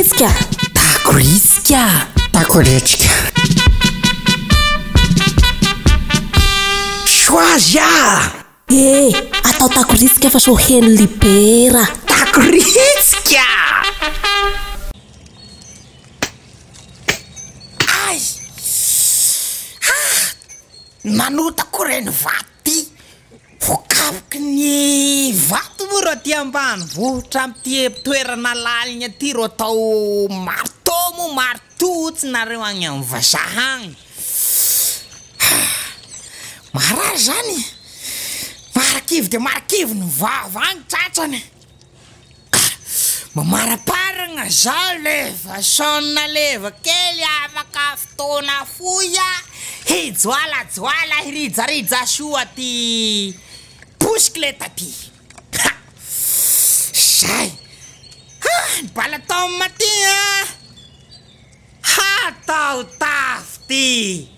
Takoriska. Takoretsika. Soazia. Atao takoriska fa so heno libera. Takoretsika. Ay. Manotako reny vaty. Voakapoky ny vato moa ro aty ambanivohitra amty toerana laliny aty ro atao marto mo martotsy nareo agny amin'ny vazaha agny. Marary zany. Marakivy de marakivy ny vava agny tratrany. Mamaraparagna zao leva sonna leva kely afaka fotoana foya hijoalajoala hirijarija soa ty bisikleta ty. Zay. Bala tao maty hatao tafo ty.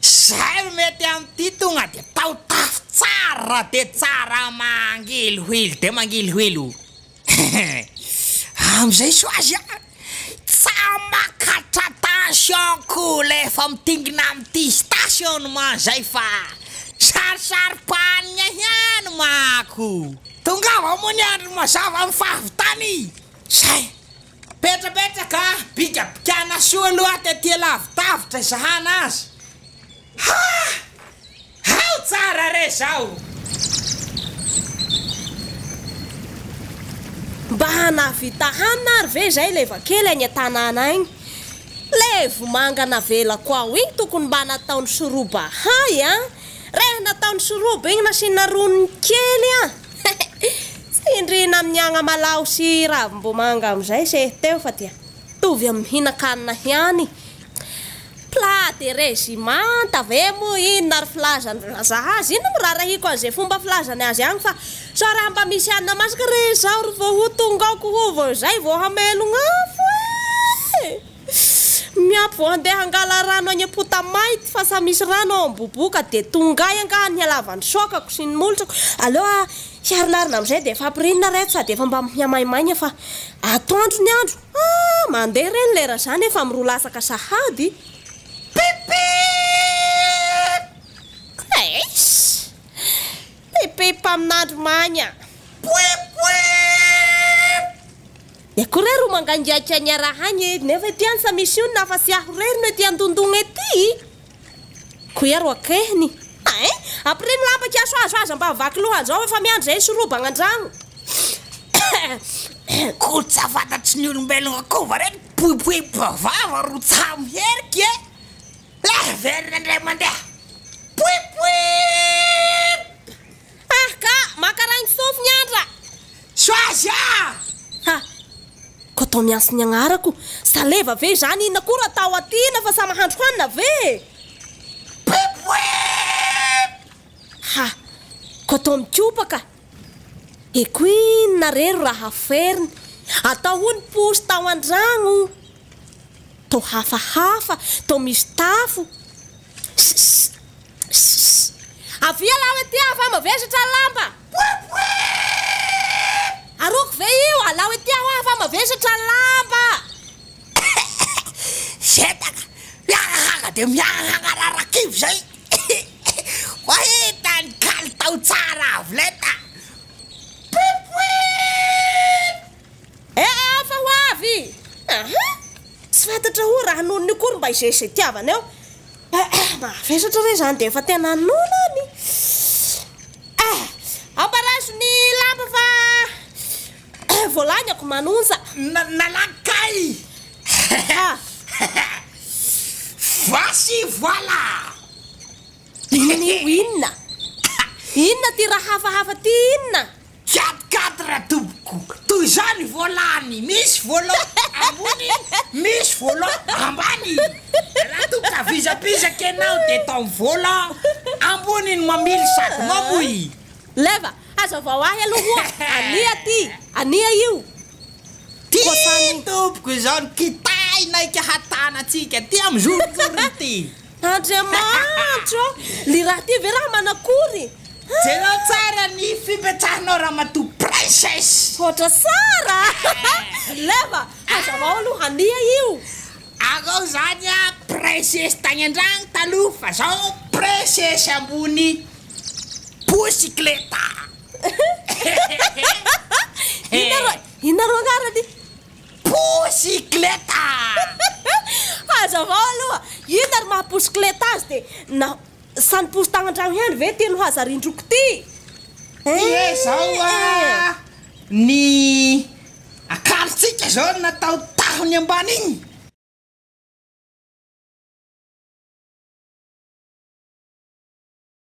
Zay mety amty tonga de tao tafo tsara de tsara mangilohilo de mangilohilo. Amizay soazia tsa makatra tension ko lefa mitingina amty station zay fa sarisary-panina ihany mako. Tongava mo ny andro mazava amin'ny fahavitany. Zay petrapetraka bikabikana soa loatra ty lavitavitra zahana azy. Hao tsara re zao. Mba hanavita hanina ary ve zay leva kely any an-tanàna agny. Le vomanga navela koa igny tokony mba nataony soroba hay Reha nataony soroba igny nasinna roniny kely Tsy indrina amin'ny agna malao sy ravim-bomanga amizay se teo fa tia tovy amin'ny hinakanina ihany. Plat de régimanta ve mo inona ary filazany vazaha azy. Ino mirarahiko an'izay fomba filazany azy agny fa so raha mba misy anina masaka re zao ry vao ho tongako ho vao zay vao hamelogna afo miapo vao handeha hangala rano any apota maity fa sa misy rano ao amboboka de tongay angaha ny halavany sokako sy ny molotrako. Aloha hiarilarina amizay de efa ampirinina reto sady efa mba mihamaimaigna fa atoandro ny andro mandeha reny lera zany efa mirolasaka sahady. Pipip amin'andro magna. Akory ro mangangiaka ny araha agny nefa ety any sa misy io nafa sy aho rery no ety andondogna ety. Koa ro akehiny. Apiriny lamba kiasoazo mba vaky lohany zao efa miandro zay soroba agnan-drano. Kolotsa fantatry ny olombelogna akova reny poipoip vava ro tsamo heriky Le verina indray mandeha. Poipoip. Ka makaraigny sofy ny andra. Soazia. Ko tao mianso ny agnarako. Saleva ve zany inona koa raha tao atina fa sa mahandro hanina ve? Ko tao mikopaka. Eko inona rero raha feriny. Atao ho ny posy tao an-dragno. Tao hafahafa, tao misy tafo. Avia laho ety aho fa mavesatra lamba. Aroko ve io alao ety aho fa mavesatra lamba. Setaka miahanga de miahanga rarakivy zay. Wahita ny kalitao tsara avleta. Fa ho avy. Tsy fantatra ho raha nonony kory mba izay tiavana eo. Mavesatra re zany de efa tena nonany. Ambaraso ny lamba fa volanyako manonja. Nalakay. Voici voilà. Inona? Inona ty raha hafahafa ty inona? 4 tomboko. Toy zany volany. Misy volant ambony, misy volant ambany. Raha toka vizapizaky anao de tao volant ambony mamily sady mamoy. Leva, aza vao ahy aloha. Ania ty? Ania io? Ty tompoko zany kitay naika hatanatsika ty amin'ny zorozoro ty. Andriamanitro, li raha ty ve raha manakory? Jereo tsara ny fipetrahanao raha matoa princesse. Ohatra tsara. Leva, Hazavao aloha hania io. Ako zany a princesse tagny an-dragno taloha fa zao princesse ambony bisikleta. Inona ro agnarany? Bisikleta. Hazavao aloha, ino ary maha-bisikleta azy de na sany posy tagnan-drano ihany ve teno hazarindroko ty? Zao a ny akarotsika zao natao tahony ambany igny.